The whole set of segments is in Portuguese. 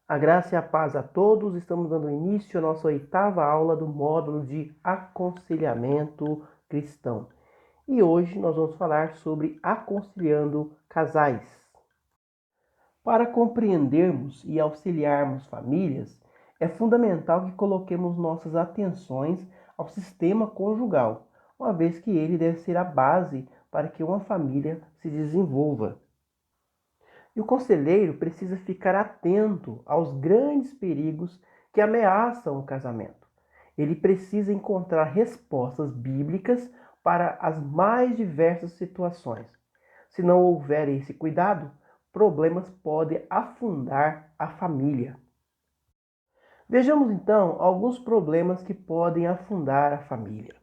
A graça e a paz a todos. Estamos dando início à nossa 8ª aula do módulo de aconselhamento cristão. E hoje nós vamos falar sobre aconselhando casais. Para compreendermos e auxiliarmos famílias, é fundamental que coloquemos nossas atenções ao sistema conjugal, uma vez que ele deve ser a base para que uma família se desenvolva. E o conselheiro precisa ficar atento aos grandes perigos que ameaçam o casamento. Ele precisa encontrar respostas bíblicas para as mais diversas situações. Se não houver esse cuidado, problemas podem afundar a família. Vejamos então alguns problemas que podem afundar a família.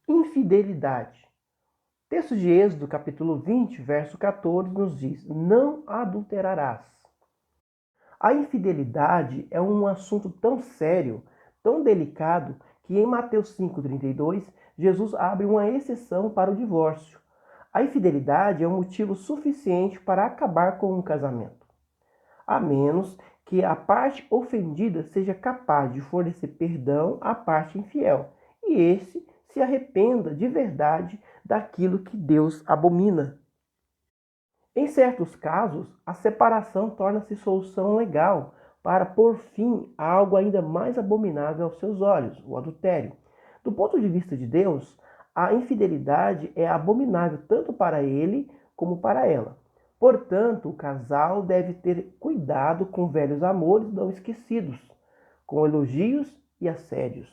Infidelidade. O texto de Êxodo, capítulo 20, verso 14, nos diz: não adulterarás. A infidelidade é um assunto tão sério, tão delicado, que em Mateus 5,32, Jesus abre uma exceção para o divórcio. A infidelidade é um motivo suficiente para acabar com um casamento, a menos que a parte ofendida seja capaz de fornecer perdão à parte infiel, e esse se arrependa de verdade daquilo que Deus abomina. Em certos casos, a separação torna-se solução legal para pôr fim a algo ainda mais abominável aos seus olhos, o adultério. Do ponto de vista de Deus, a infidelidade é abominável tanto para ele como para ela. Portanto, o casal deve ter cuidado com velhos amores não esquecidos, com elogios e assédios.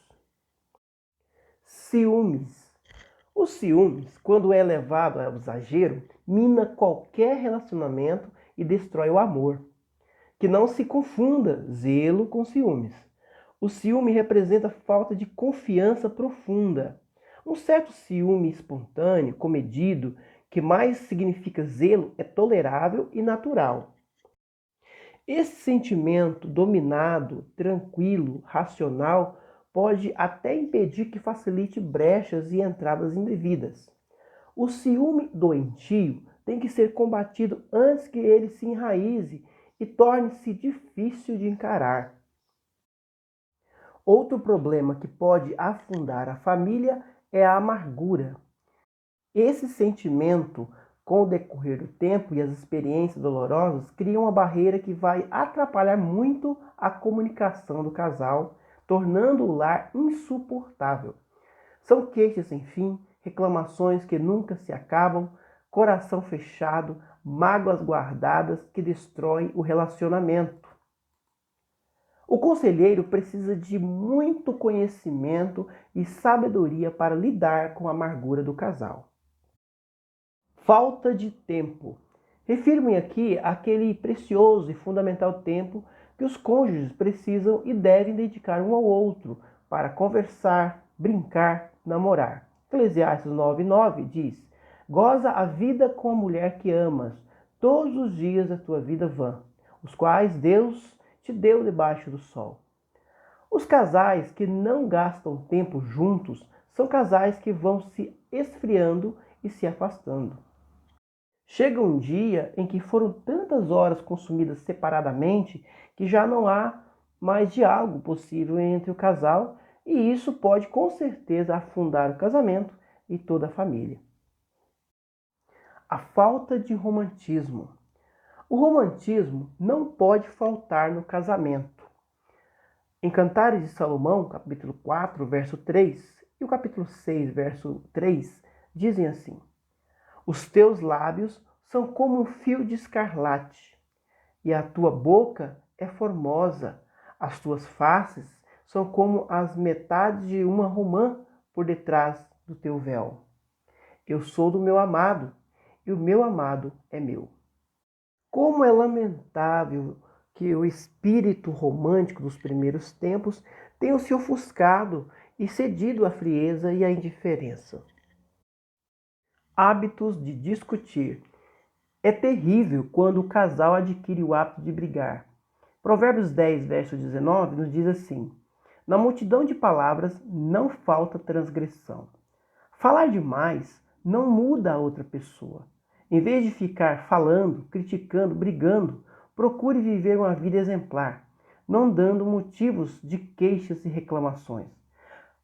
Ciúmes. O ciúmes, quando é levado ao exagero, mina qualquer relacionamento e destrói o amor. Que não se confunda zelo com ciúmes. O ciúme representa falta de confiança profunda. Um certo ciúme espontâneo, comedido, que mais significa zelo, é tolerável e natural. Esse sentimento dominado, tranquilo, racional, pode até impedir que facilite brechas e entradas indevidas. O ciúme doentio tem que ser combatido antes que ele se enraize e torne-se difícil de encarar. Outro problema que pode afundar a família é a amargura. Esse sentimento, com o decorrer do tempo e as experiências dolorosas, cria uma barreira que vai atrapalhar muito a comunicação do casal, tornando o lar insuportável. São queixas sem fim, reclamações que nunca se acabam, coração fechado, mágoas guardadas que destroem o relacionamento. O conselheiro precisa de muito conhecimento e sabedoria para lidar com a amargura do casal. Falta de tempo. Refiro-me aqui àquele precioso e fundamental tempo que os cônjuges precisam e devem dedicar um ao outro para conversar, brincar, namorar. Eclesiastes 9:9 diz: goza a vida com a mulher que amas, todos os dias da tua vida vã, os quais Deus te deu debaixo do sol. Os casais que não gastam tempo juntos são casais que vão se esfriando e se afastando. Chega um dia em que foram tantas horas consumidas separadamente que já não há mais diálogo possível entre o casal, e isso pode com certeza afundar o casamento e toda a família. A falta de romantismo. O romantismo não pode faltar no casamento. Em Cantares de Salomão, capítulo 4, verso 3, e o capítulo 6, verso 3, dizem assim: os teus lábios são como um fio de escarlate, e a tua boca é formosa. As tuas faces são como as metades de uma romã por detrás do teu véu. Eu sou do meu amado, e o meu amado é meu. Como é lamentável que o espírito romântico dos primeiros tempos tenha se ofuscado e cedido à frieza e à indiferença. Hábitos de discutir. É terrível quando o casal adquire o hábito de brigar. Provérbios 10, verso 19, nos diz assim: na multidão de palavras não falta transgressão. Falar demais não muda a outra pessoa. Em vez de ficar falando, criticando, brigando, procure viver uma vida exemplar, não dando motivos de queixas e reclamações.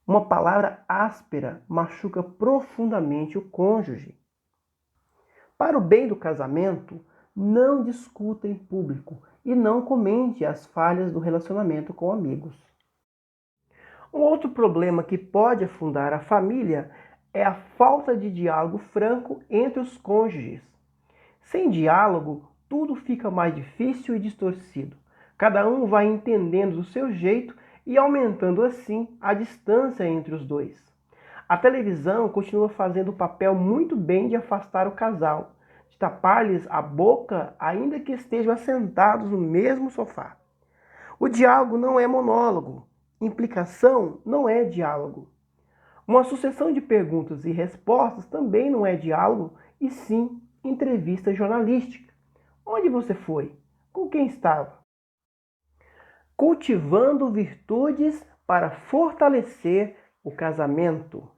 Uma palavra áspera machuca profundamente o cônjuge. Para o bem do casamento, não discuta em público e não comente as falhas do relacionamento com amigos. Um outro problema que pode afundar a família é a falta de diálogo franco entre os cônjuges. Sem diálogo, tudo fica mais difícil e distorcido. Cada um vai entendendo do seu jeito e aumentando assim a distância entre os dois. A televisão continua fazendo o papel muito bem de afastar o casal, de tapar-lhes a boca ainda que estejam assentados no mesmo sofá. O diálogo não é monólogo, implicação não é diálogo. Uma sucessão de perguntas e respostas também não é diálogo, e sim entrevista jornalística. Onde você foi? Com quem estava? Cultivando virtudes para fortalecer o casamento.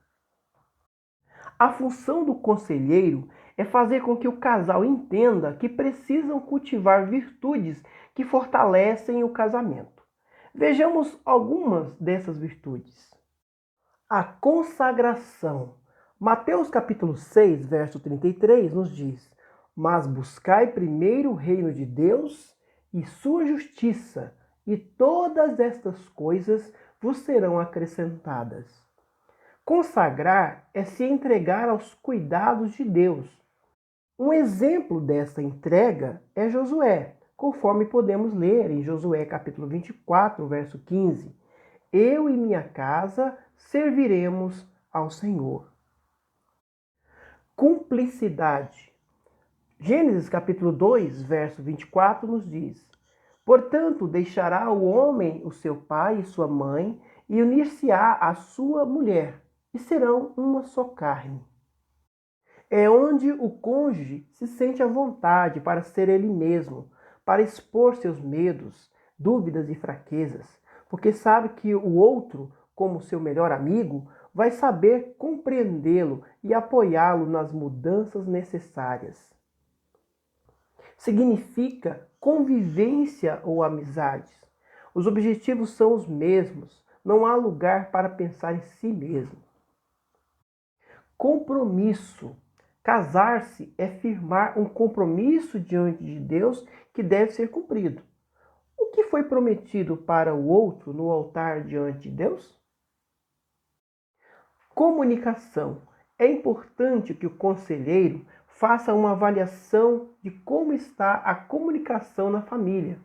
A função do conselheiro é fazer com que o casal entenda que precisam cultivar virtudes que fortalecem o casamento. Vejamos algumas dessas virtudes. A consagração. Mateus capítulo 6, verso 33 nos diz: "Mas buscai primeiro o reino de Deus e sua justiça, e todas estas coisas vos serão acrescentadas." Consagrar é se entregar aos cuidados de Deus. Um exemplo dessa entrega é Josué, conforme podemos ler em Josué capítulo 24, verso 15. "Eu e minha casa serviremos ao Senhor." Cumplicidade. Gênesis capítulo 2, verso 24 nos diz: "Portanto, deixará o homem o seu pai e sua mãe, e unir-se-á à sua mulher, e serão uma só carne." É onde o cônjuge se sente à vontade para ser ele mesmo, para expor seus medos, dúvidas e fraquezas, porque sabe que o outro, como seu melhor amigo, vai saber compreendê-lo e apoiá-lo nas mudanças necessárias. Significa convivência ou amizades. Os objetivos são os mesmos, não há lugar para pensar em si mesmo. Compromisso. Casar-se é firmar um compromisso diante de Deus que deve ser cumprido. O que foi prometido para o outro no altar diante de Deus? Comunicação. É importante que o conselheiro faça uma avaliação de como está a comunicação na família.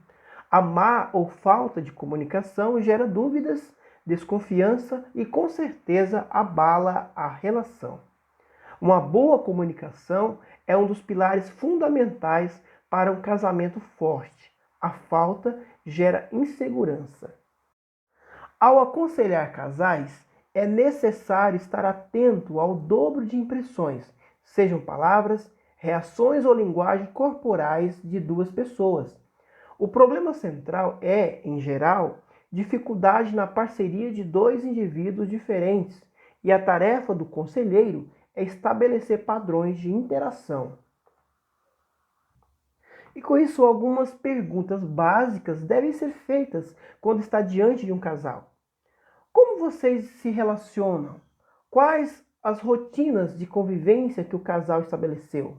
A má ou falta de comunicação gera dúvidas, desconfiança e, com certeza, abala a relação. Uma boa comunicação é um dos pilares fundamentais para um casamento forte. A falta gera insegurança. Ao aconselhar casais, é necessário estar atento ao dobro de impressões, sejam palavras, reações ou linguagem corporais de duas pessoas. O problema central é, em geral, dificuldade na parceria de dois indivíduos diferentes, e a tarefa do conselheiro é estabelecer padrões de interação. E com isso, algumas perguntas básicas devem ser feitas quando está diante de um casal. Como vocês se relacionam? Quais as rotinas de convivência que o casal estabeleceu?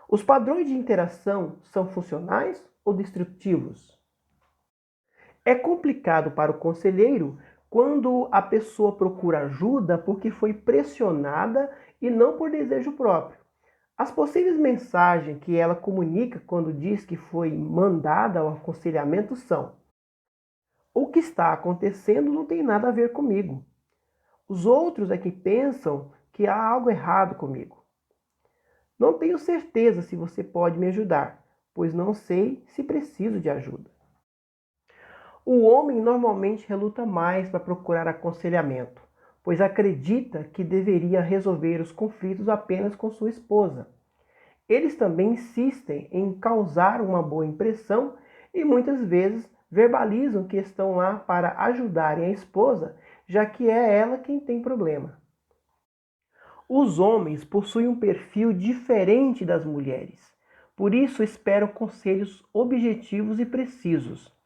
Os padrões de interação são funcionais ou destrutivos? É complicado para o conselheiro quando a pessoa procura ajuda porque foi pressionada e não por desejo próprio. As possíveis mensagens que ela comunica quando diz que foi mandada ao aconselhamento são: "O que está acontecendo não tem nada a ver comigo. Os outros é que pensam que há algo errado comigo. Não tenho certeza se você pode me ajudar, pois não sei se preciso de ajuda." O homem normalmente reluta mais para procurar aconselhamento, pois acredita que deveria resolver os conflitos apenas com sua esposa. Eles também insistem em causar uma boa impressão e muitas vezes verbalizam que estão lá para ajudarem a esposa, já que é ela quem tem problema. Os homens possuem um perfil diferente das mulheres. Por isso, esperam conselhos objetivos e precisos.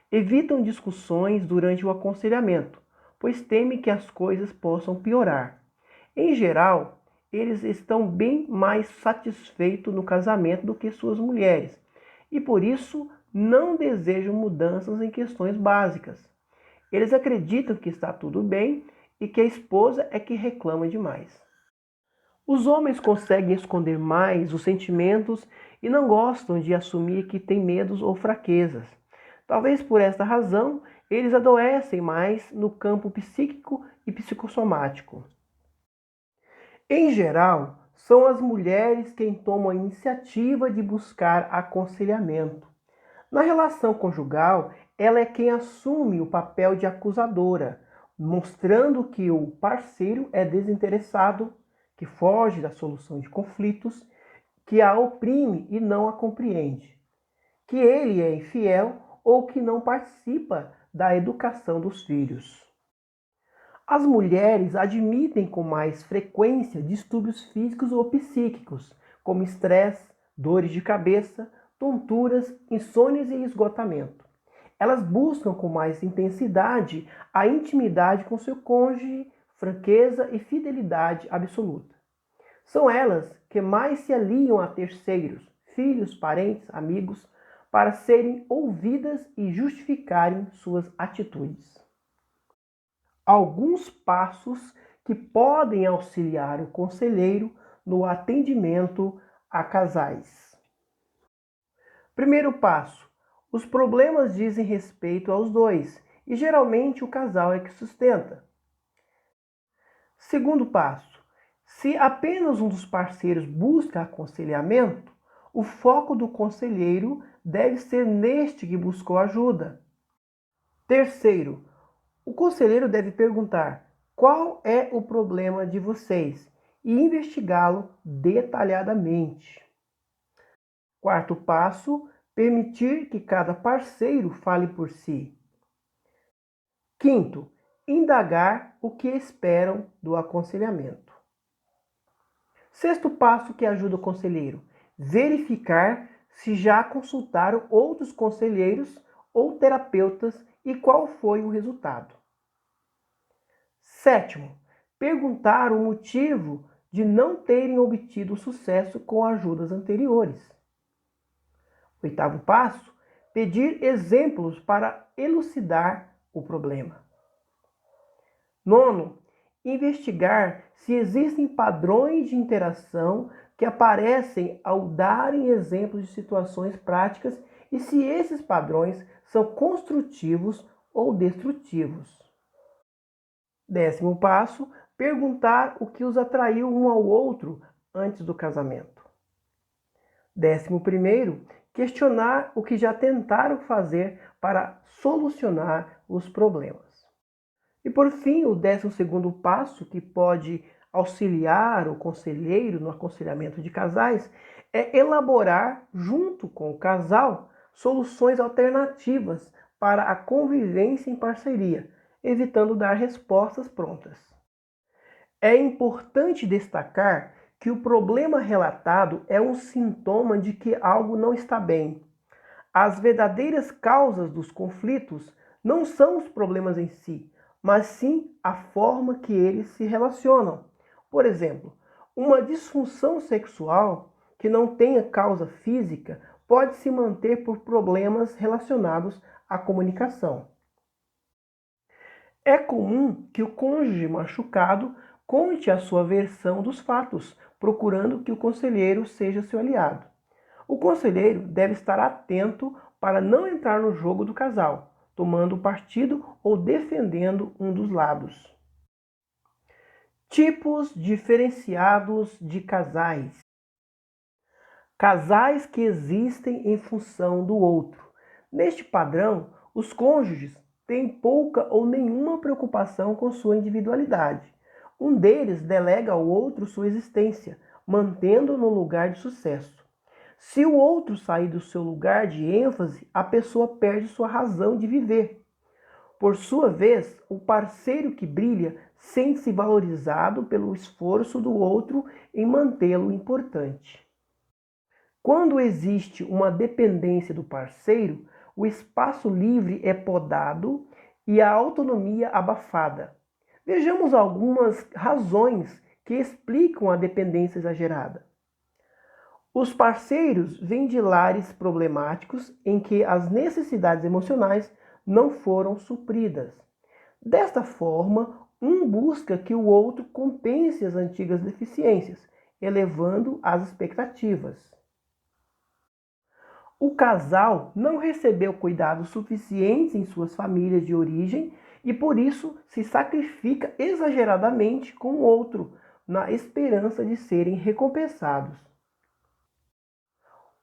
Evitam discussões durante o aconselhamento, pois temem que as coisas possam piorar. Em geral, eles estão bem mais satisfeitos no casamento do que suas mulheres, e por isso não desejam mudanças em questões básicas. Eles acreditam que está tudo bem e que a esposa é que reclama demais. Os homens conseguem esconder mais os sentimentos e não gostam de assumir que têm medos ou fraquezas. Talvez por esta razão, eles adoecem mais no campo psíquico e psicossomático. Em geral, são as mulheres quem tomam a iniciativa de buscar aconselhamento. Na relação conjugal, ela é quem assume o papel de acusadora, mostrando que o parceiro é desinteressado, que foge da solução de conflitos, que a oprime e não a compreende, que ele é infiel ou que não participa da educação dos filhos. As mulheres admitem com mais frequência distúrbios físicos ou psíquicos, como estresse, dores de cabeça, tonturas, insônias e esgotamento. Elas buscam com mais intensidade a intimidade com seu cônjuge, franqueza e fidelidade absoluta. São elas que mais se aliam a terceiros, filhos, parentes, amigos, para serem ouvidas e justificarem suas atitudes. Alguns passos que podem auxiliar o conselheiro no atendimento a casais. Primeiro passo: os problemas dizem respeito aos dois e geralmente o casal é que sustenta. Segundo passo: se apenas um dos parceiros busca aconselhamento, o foco do conselheiro deve ser neste que buscou ajuda. Terceiro: o conselheiro deve perguntar qual é o problema de vocês e investigá-lo detalhadamente. Quarto passo: permitir que cada parceiro fale por si. Quinto: indagar o que esperam do aconselhamento. Sexto passo que ajuda o conselheiro: verificar se já consultaram outros conselheiros ou terapeutas e qual foi o resultado. Sétimo, perguntar o motivo de não terem obtido sucesso com ajudas anteriores. Oitavo passo, pedir exemplos para elucidar o problema. Nono, investigar se existem padrões de interação que aparecem ao darem exemplos de situações práticas e se esses padrões são construtivos ou destrutivos. Décimo passo, perguntar o que os atraiu um ao outro antes do casamento. 11º, questionar o que já tentaram fazer para solucionar os problemas. E por fim, o 12º passo, que pode auxiliar o conselheiro no aconselhamento de casais, é elaborar, junto com o casal, soluções alternativas para a convivência em parceria, evitando dar respostas prontas. É importante destacar que o problema relatado é um sintoma de que algo não está bem. As verdadeiras causas dos conflitos não são os problemas em si, mas sim a forma que eles se relacionam. Por exemplo, uma disfunção sexual que não tenha causa física pode se manter por problemas relacionados à comunicação. É comum que o cônjuge machucado conte a sua versão dos fatos, procurando que o conselheiro seja seu aliado. O conselheiro deve estar atento para não entrar no jogo do casal, tomando partido ou defendendo um dos lados. Tipos diferenciados de casais. Casais que existem em função do outro. Neste padrão, os cônjuges têm pouca ou nenhuma preocupação com sua individualidade. Um deles delega ao outro sua existência, mantendo-o no lugar de sucesso. Se o outro sair do seu lugar de ênfase, a pessoa perde sua razão de viver. Por sua vez, o parceiro que brilha sente-se valorizado pelo esforço do outro em mantê-lo importante. Quando existe uma dependência do parceiro, o espaço livre é podado e a autonomia abafada. Vejamos algumas razões que explicam a dependência exagerada. Os parceiros vêm de lares problemáticos em que as necessidades emocionais não foram supridas. Desta forma, um busca que o outro compense as antigas deficiências, elevando as expectativas. O casal não recebeu cuidados suficientes em suas famílias de origem e por isso se sacrifica exageradamente com o outro, na esperança de serem recompensados.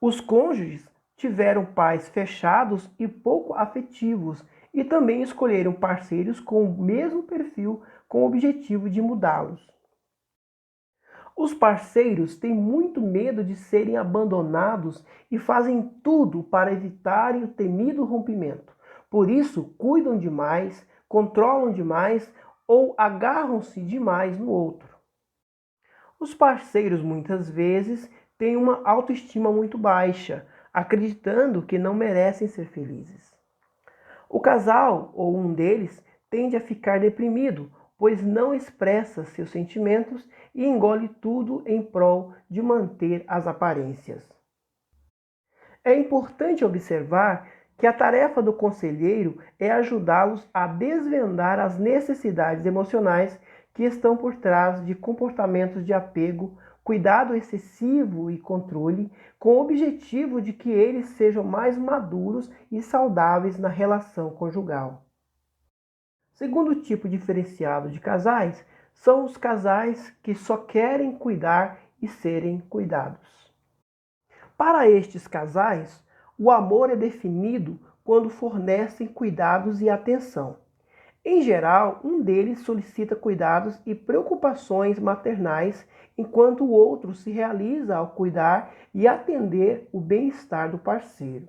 Os cônjuges tiveram pais fechados e pouco afetivos e também escolheram parceiros com o mesmo perfil com o objetivo de mudá-los. Os parceiros têm muito medo de serem abandonados e fazem tudo para evitarem o temido rompimento. Por isso, cuidam demais, controlam demais ou agarram-se demais no outro. Os parceiros muitas vezes têm uma autoestima muito baixa, acreditando que não merecem ser felizes. O casal, ou um deles, tende a ficar deprimido, pois não expressa seus sentimentos e engole tudo em prol de manter as aparências. É importante observar que a tarefa do conselheiro é ajudá-los a desvendar as necessidades emocionais que estão por trás de comportamentos de apego, cuidado excessivo e controle, com o objetivo de que eles sejam mais maduros e saudáveis na relação conjugal. Segundo tipo diferenciado de casais são os casais que só querem cuidar e serem cuidados. Para estes casais, o amor é definido quando fornecem cuidados e atenção. Em geral, um deles solicita cuidados e preocupações maternais, enquanto o outro se realiza ao cuidar e atender o bem-estar do parceiro.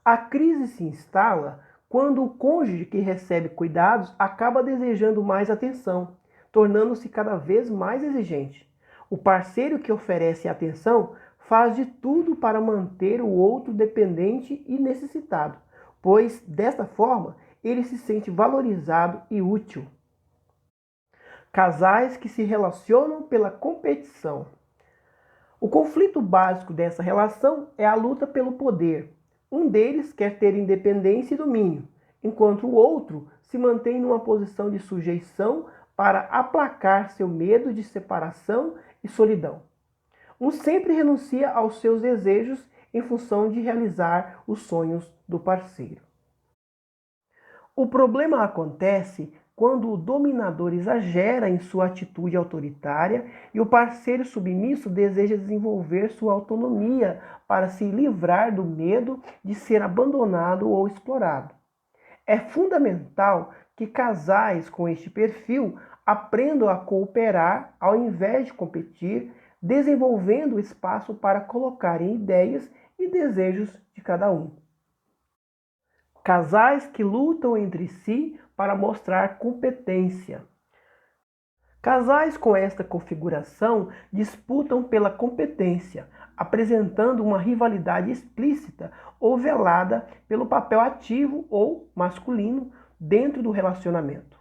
A crise se instala quando o cônjuge que recebe cuidados acaba desejando mais atenção, tornando-se cada vez mais exigente. O parceiro que oferece atenção faz de tudo para manter o outro dependente e necessitado, pois, desta forma, ele se sente valorizado e útil. Casais que se relacionam pela competição. O conflito básico dessa relação é a luta pelo poder. Um deles quer ter independência e domínio, enquanto o outro se mantém numa posição de sujeição para aplacar seu medo de separação e solidão. Um sempre renuncia aos seus desejos em função de realizar os sonhos do parceiro. O problema acontece quando o dominador exagera em sua atitude autoritária e o parceiro submisso deseja desenvolver sua autonomia para se livrar do medo de ser abandonado ou explorado. É fundamental que casais com este perfil aprendam a cooperar ao invés de competir, desenvolvendo espaço para colocarem ideias e desejos de cada um. Casais que lutam entre si para mostrar competência. Casais com esta configuração disputam pela competência, apresentando uma rivalidade explícita ou velada pelo papel ativo ou masculino dentro do relacionamento.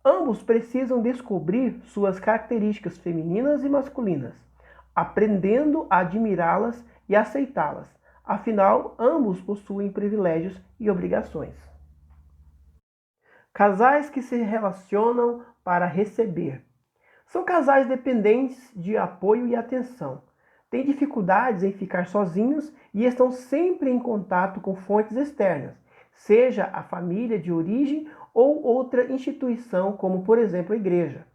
Ambos precisam descobrir suas características femininas e masculinas, aprendendo a admirá-las e aceitá-las. Afinal, ambos possuem privilégios e obrigações. Casais que se relacionam para receber. São casais dependentes de apoio e atenção. Têm dificuldades em ficar sozinhos e estão sempre em contato com fontes externas, seja a família de origem ou outra instituição, como por exemplo a igreja.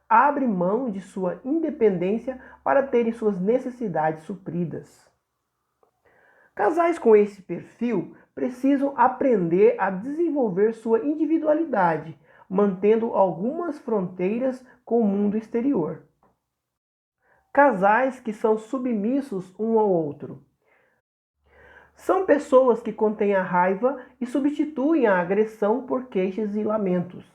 Abrem mão de sua independência para terem suas necessidades supridas. Casais com esse perfil precisam aprender a desenvolver sua individualidade, mantendo algumas fronteiras com o mundo exterior. Casais que são submissos um ao outro. São pessoas que contêm a raiva e substituem a agressão por queixas e lamentos.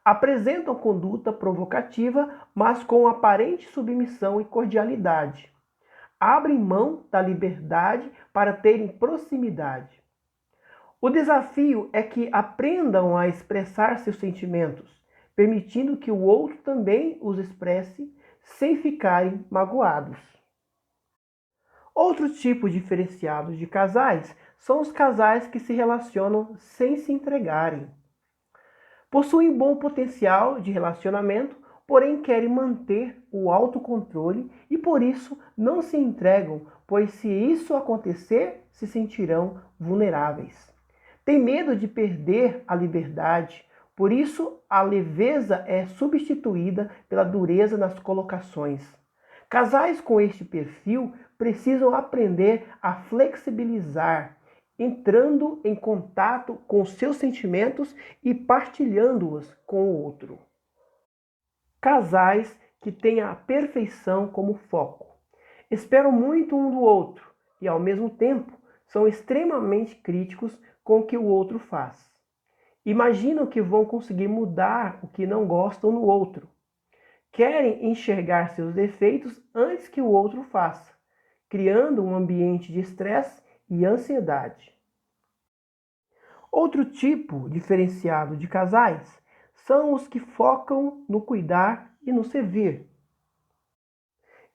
Apresentam conduta provocativa, mas com aparente submissão e cordialidade. abrem mão da liberdade para terem proximidade. O desafio é que aprendam a expressar seus sentimentos, permitindo que o outro também os expresse sem ficarem magoados. Outro tipo diferenciado de casais são os casais que se relacionam sem se entregarem. Possuem bom potencial de relacionamento, porém querem manter o autocontrole e por isso não se entregam, pois se isso acontecer, se sentirão vulneráveis. Tem medo de perder a liberdade, por isso a leveza é substituída pela dureza nas colocações. Casais com este perfil precisam aprender a flexibilizar, entrando em contato com seus sentimentos e partilhando-os com o outro. Casais que têm a perfeição como foco. Esperam muito um do outro e, ao mesmo tempo, são extremamente críticos com o que o outro faz. Imaginam que vão conseguir mudar o que não gostam no outro. Querem enxergar seus defeitos antes que o outro faça, criando um ambiente de estresse e ansiedade. Outro tipo diferenciado de casais são os que focam no cuidar e no servir.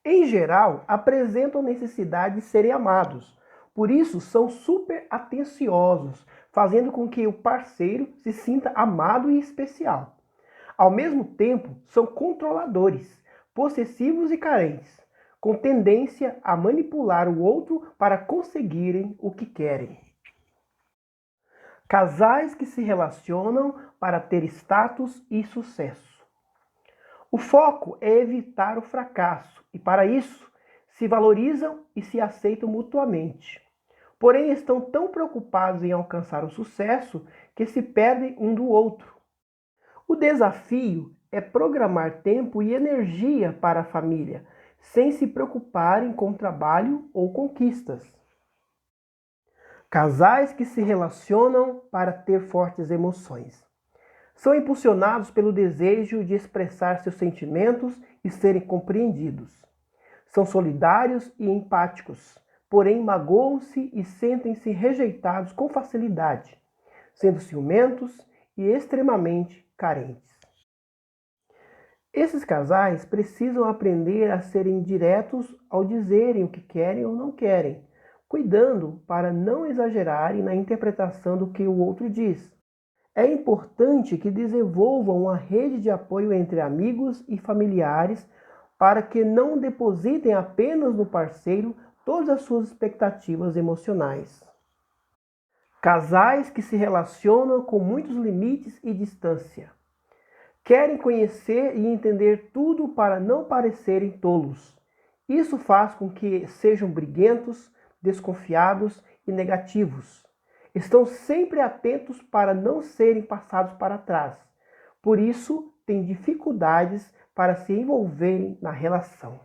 Em geral, apresentam necessidade de serem amados, por isso são super atenciosos, fazendo com que o parceiro se sinta amado e especial. Ao mesmo tempo, são controladores, possessivos e carentes, com tendência a manipular o outro para conseguirem o que querem. Casais que se relacionam para ter status e sucesso. O foco é evitar o fracasso e, para isso, se valorizam e se aceitam mutuamente. Porém, estão tão preocupados em alcançar o sucesso que se perdem um do outro. O desafio é programar tempo e energia para a família, sem se preocuparem com trabalho ou conquistas. Casais que se relacionam para ter fortes emoções. São impulsionados pelo desejo de expressar seus sentimentos e serem compreendidos. São solidários e empáticos, porém magoam-se e sentem-se rejeitados com facilidade, sendo ciumentos e extremamente carentes. Esses casais precisam aprender a serem diretos ao dizerem o que querem ou não querem, cuidando para não exagerarem na interpretação do que o outro diz. É importante que desenvolvam uma rede de apoio entre amigos e familiares para que não depositem apenas no parceiro todas as suas expectativas emocionais. Casais que se relacionam com muitos limites e distância. Querem conhecer e entender tudo para não parecerem tolos. Isso faz com que sejam briguentos, desconfiados e negativos. Estão sempre atentos para não serem passados para trás. Por isso, têm dificuldades para se envolverem na relação.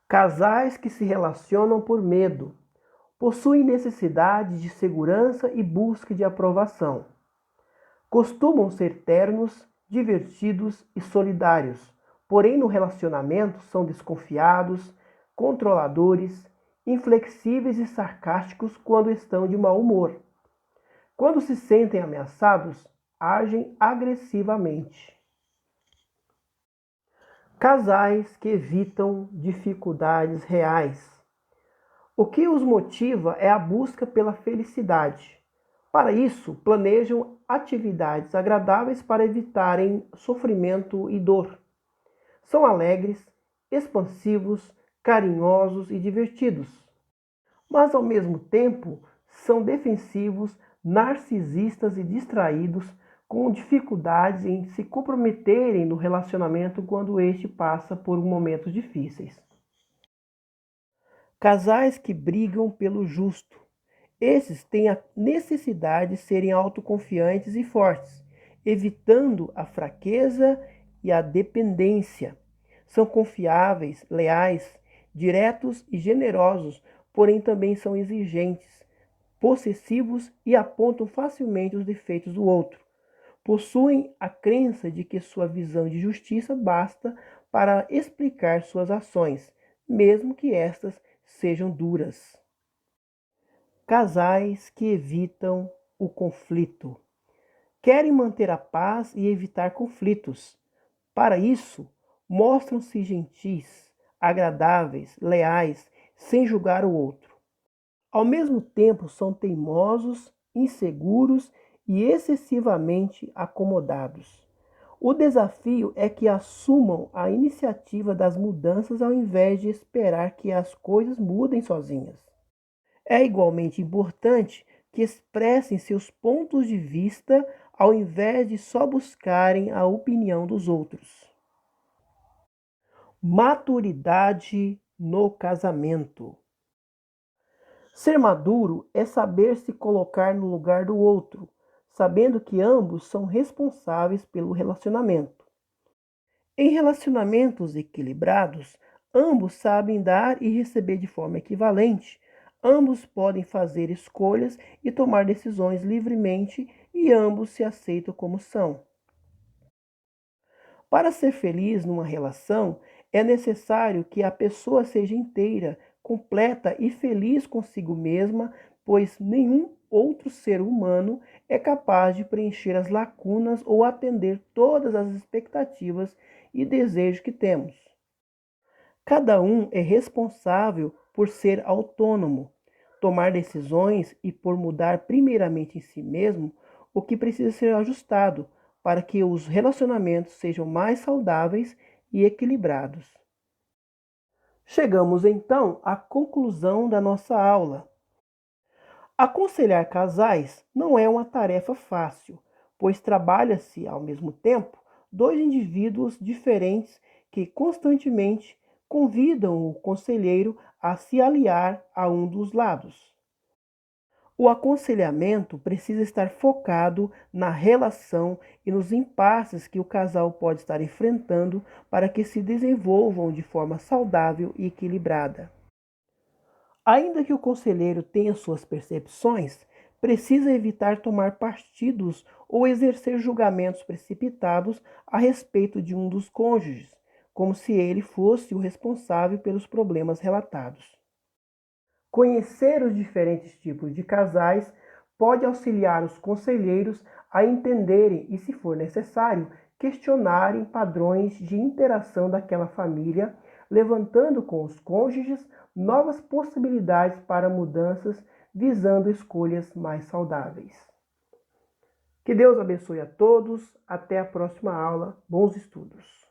Casais que se relacionam por medo. Possuem necessidade de segurança e busca de aprovação. Costumam ser ternos, divertidos e solidários, porém no relacionamento são desconfiados, controladores, inflexíveis e sarcásticos quando estão de mau humor. Quando se sentem ameaçados, agem agressivamente. Casais que evitam dificuldades reais. O que os motiva é a busca pela felicidade. Para isso, planejam atividades agradáveis para evitarem sofrimento e dor. São alegres, expansivos, carinhosos e divertidos. Mas, ao mesmo tempo, são defensivos, narcisistas e distraídos, com dificuldades em se comprometerem no relacionamento quando este passa por momentos difíceis. Casais que brigam pelo justo. Esses têm a necessidade de serem autoconfiantes e fortes, evitando a fraqueza e a dependência. São confiáveis, leais, diretos e generosos, porém também são exigentes, possessivos e apontam facilmente os defeitos do outro. Possuem a crença de que sua visão de justiça basta para explicar suas ações, mesmo que estas sejam duras. Casais que evitam o conflito. Querem manter a paz e evitar conflitos. Para isso, mostram-se gentis, agradáveis, leais, sem julgar o outro. Ao mesmo tempo, são teimosos, inseguros e excessivamente acomodados. O desafio é que assumam a iniciativa das mudanças ao invés de esperar que as coisas mudem sozinhas. É igualmente importante que expressem seus pontos de vista ao invés de só buscarem a opinião dos outros. Maturidade no casamento. Ser maduro é saber se colocar no lugar do outro, sabendo que ambos são responsáveis pelo relacionamento. Em relacionamentos equilibrados, ambos sabem dar e receber de forma equivalente. Ambos podem fazer escolhas e tomar decisões livremente e ambos se aceitam como são. Para ser feliz numa relação, é necessário que a pessoa seja inteira, completa e feliz consigo mesma, pois nenhum outro ser humano é capaz de preencher as lacunas ou atender todas as expectativas e desejos que temos. Cada um é responsável por ser autônomo, tomar decisões e por mudar primeiramente em si mesmo o que precisa ser ajustado para que os relacionamentos sejam mais saudáveis e equilibrados. Chegamos então à conclusão da nossa aula. Aconselhar casais não é uma tarefa fácil, pois trabalha-se ao mesmo tempo dois indivíduos diferentes que constantemente convidam o conselheiro a se aliar a um dos lados. O aconselhamento precisa estar focado na relação e nos impasses que o casal pode estar enfrentando para que se desenvolvam de forma saudável e equilibrada. Ainda que o conselheiro tenha suas percepções, precisa evitar tomar partidos ou exercer julgamentos precipitados a respeito de um dos cônjuges, como se ele fosse o responsável pelos problemas relatados. Conhecer os diferentes tipos de casais pode auxiliar os conselheiros a entenderem e, se for necessário, questionarem padrões de interação daquela família, levantando com os cônjuges novas possibilidades para mudanças, visando escolhas mais saudáveis. Que Deus abençoe a todos. Até a próxima aula. Bons estudos.